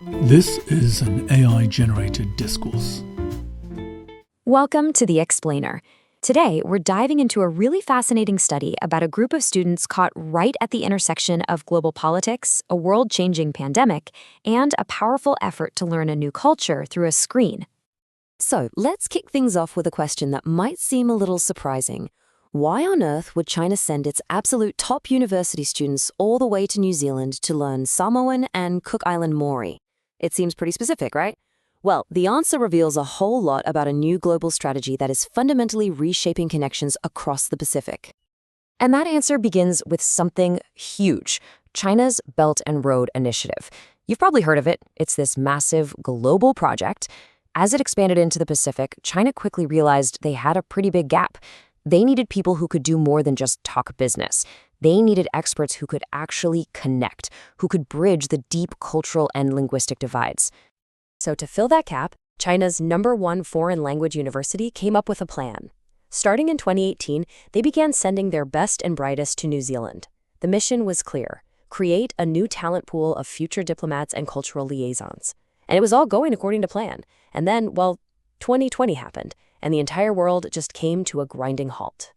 This is an AI-generated discourse. Welcome to The Explainer. Today, we're diving into a really fascinating study about a group of students caught right at the intersection of global politics, a world-changing pandemic, and a powerful effort to learn a new culture through a screen. So, let's kick things off with a question that might seem a little surprising. Why on earth would China send its absolute top university students all the way to New Zealand to learn Samoan and Cook Island Maori? It seems pretty specific, right? Well, the answer reveals a whole lot about a new global strategy that is fundamentally reshaping connections across the Pacific. And that answer begins with something huge, China's Belt and Road Initiative. You've probably heard of it. It's this massive global project. As it expanded into the Pacific, China quickly realized they had a pretty big gap. They needed people who could do more than just talk business. They needed experts who could actually connect, who could bridge the deep cultural and linguistic divides. So to fill that gap, China's #1 foreign language university came up with a plan. Starting in 2018, they began sending their best and brightest to New Zealand. The mission was clear: create a new talent pool of future diplomats and cultural liaisons. And it was all going according to plan. And then, 2020 happened, and the entire world just came to a grinding halt.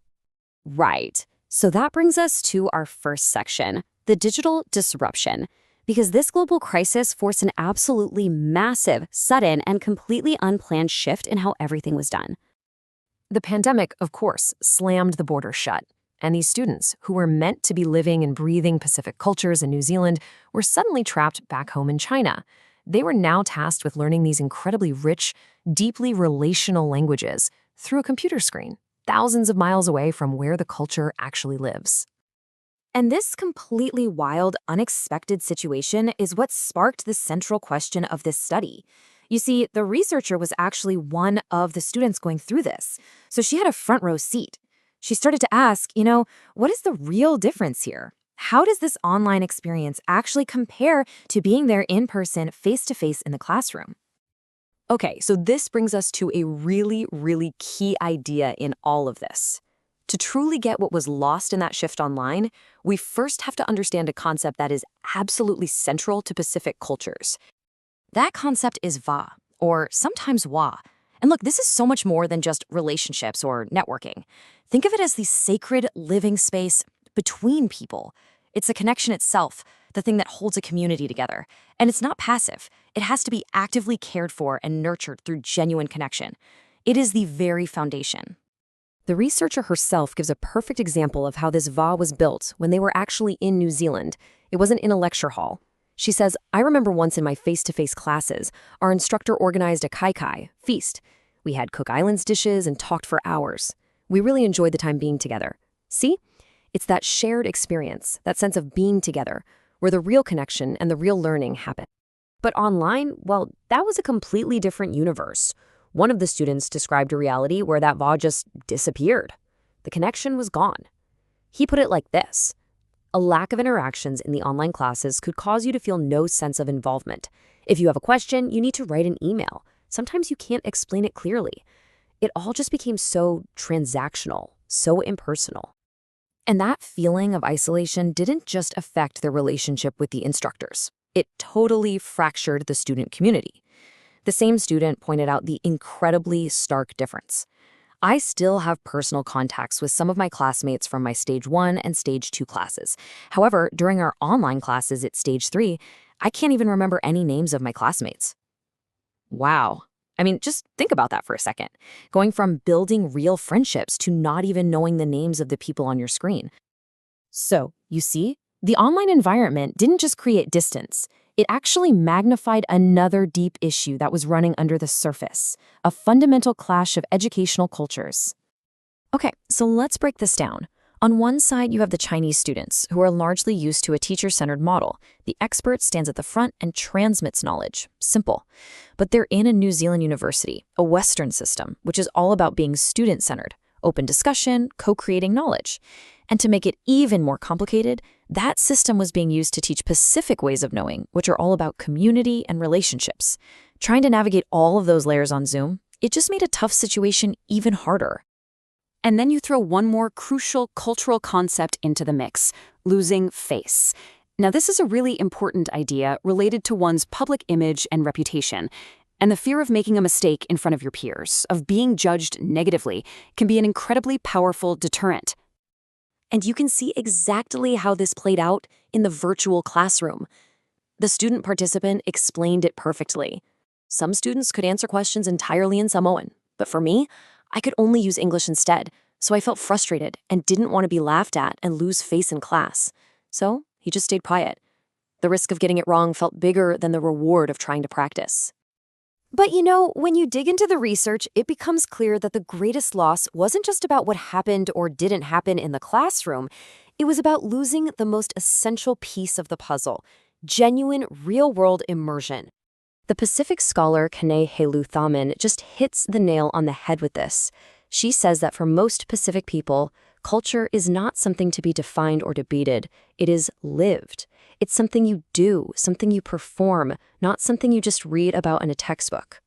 Right. So that brings us to our first section, the digital disruption. Because this global crisis forced an absolutely massive, sudden, and completely unplanned shift in how everything was done. The pandemic, of course, slammed the border shut. And these students, who were meant to be living and breathing Pacific cultures in New Zealand, were suddenly trapped back home in China. They were now tasked with learning these incredibly rich, deeply relational languages through a computer screen, thousands of miles away from where the culture actually lives. And this completely wild, unexpected situation is what sparked the central question of this study. You see, the researcher was actually one of the students going through this, so she had a front row seat. She started to ask, what is the real difference here? How does this online experience actually compare to being there in person, face-to-face in the classroom? Okay, so this brings us to a really, really key idea in all of this. To truly get what was lost in that shift online, we first have to understand a concept that is absolutely central to Pacific cultures. That concept is va, or sometimes wa. And look, this is so much more than just relationships or networking. Think of it as the sacred living space between people. It's a connection itself, the thing that holds a community together. And it's not passive. It has to be actively cared for and nurtured through genuine connection. It is the very foundation. The researcher herself gives a perfect example of how this va was built when they were actually in New Zealand. It wasn't in a lecture hall. She says, I remember once in my face-to-face classes, our instructor organized a kai feast. We had Cook Islands dishes and talked for hours. We really enjoyed the time being together. See? It's that shared experience, that sense of being together, where the real connection and the real learning happen. But online, that was a completely different universe. One of the students described a reality where that va just disappeared. The connection was gone. He put it like this: a lack of interactions in the online classes could cause you to feel no sense of involvement. If you have a question, you need to write an email. Sometimes you can't explain it clearly. It all just became so transactional, so impersonal. And that feeling of isolation didn't just affect their relationship with the instructors. It totally fractured the student community. The same student pointed out the incredibly stark difference. I still have personal contacts with some of my classmates from my Stage 1 and Stage 2 classes. However, during our online classes at Stage 3, I can't even remember any names of my classmates. Wow. I mean, just think about that for a second. Going from building real friendships to not even knowing the names of the people on your screen. So, you see, the online environment didn't just create distance. It actually magnified another deep issue that was running under the surface, a fundamental clash of educational cultures. Okay, so let's break this down. On one side, you have the Chinese students, who are largely used to a teacher-centered model. The expert stands at the front and transmits knowledge. Simple. But they're in a New Zealand university, a Western system, which is all about being student-centered, open discussion, co-creating knowledge. And to make it even more complicated, that system was being used to teach Pacific ways of knowing, which are all about community and relationships. Trying to navigate all of those layers on Zoom, it just made a tough situation even harder. And then you throw one more crucial cultural concept into the mix: losing face. Now, this is a really important idea related to one's public image and reputation. And the fear of making a mistake in front of your peers, of being judged negatively, can be an incredibly powerful deterrent. And you can see exactly how this played out in the virtual classroom. The student participant explained it perfectly. Some students could answer questions entirely in Samoan, but for me, I could only use English instead, so I felt frustrated and didn't want to be laughed at and lose face in class. So he just stayed quiet. The risk of getting it wrong felt bigger than the reward of trying to practice. But when you dig into the research, it becomes clear that the greatest loss wasn't just about what happened or didn't happen in the classroom. It was about losing the most essential piece of the puzzle: genuine, real-world immersion. The Pacific scholar Kane Helu Thaman just hits the nail on the head with this. She says that for most Pacific people, culture is not something to be defined or debated. It is lived. It's something you do, something you perform, not something you just read about in a textbook.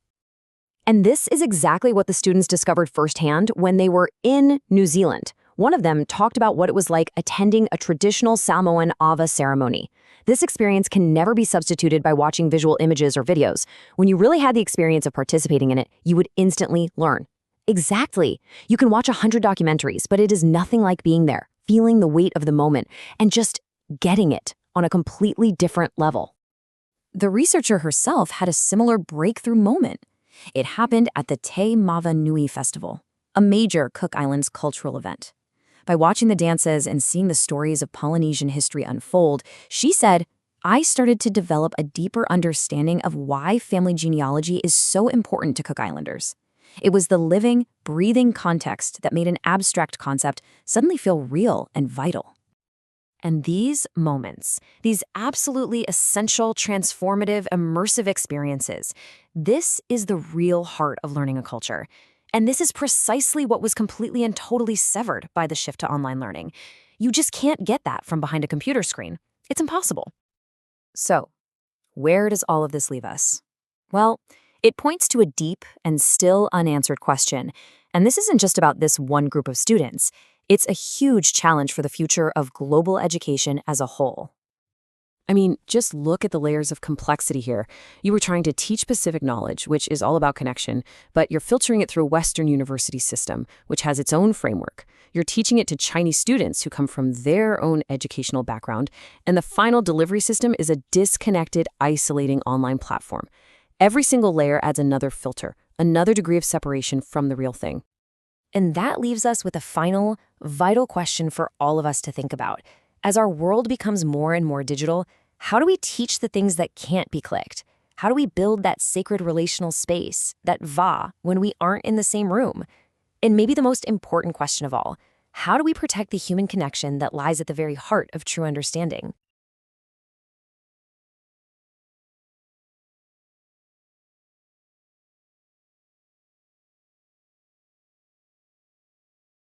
And this is exactly what the students discovered firsthand when they were in New Zealand. One of them talked about what it was like attending a traditional Samoan awa ceremony. This experience can never be substituted by watching visual images or videos. When you really had the experience of participating in it, you would instantly learn. Exactly. You can watch 100 documentaries, but it is nothing like being there, feeling the weight of the moment, and just getting it on a completely different level. The researcher herself had a similar breakthrough moment. It happened at the Te Mava Nui Festival, a major Cook Islands cultural event. By watching the dances and seeing the stories of Polynesian history unfold, she said, I started to develop a deeper understanding of why family genealogy is so important to Cook Islanders. It was the living, breathing context that made an abstract concept suddenly feel real and vital. And these moments, these absolutely essential, transformative, immersive experiences, this is the real heart of learning a culture. And this is precisely what was completely and totally severed by the shift to online learning. You just can't get that from behind a computer screen. It's impossible. So, where does all of this leave us? Well, it points to a deep and still unanswered question. And this isn't just about this one group of students. It's a huge challenge for the future of global education as a whole. I mean, just look at the layers of complexity here. You were trying to teach Pacific knowledge, which is all about connection, but you're filtering it through a Western university system, which has its own framework. You're teaching it to Chinese students who come from their own educational background, and the final delivery system is a disconnected, isolating online platform. Every single layer adds another filter, another degree of separation from the real thing. And that leaves us with a final, vital question for all of us to think about. As our world becomes more and more digital, how do we teach the things that can't be clicked? How do we build that sacred relational space, that va, when we aren't in the same room? And maybe the most important question of all, how do we protect the human connection that lies at the very heart of true understanding?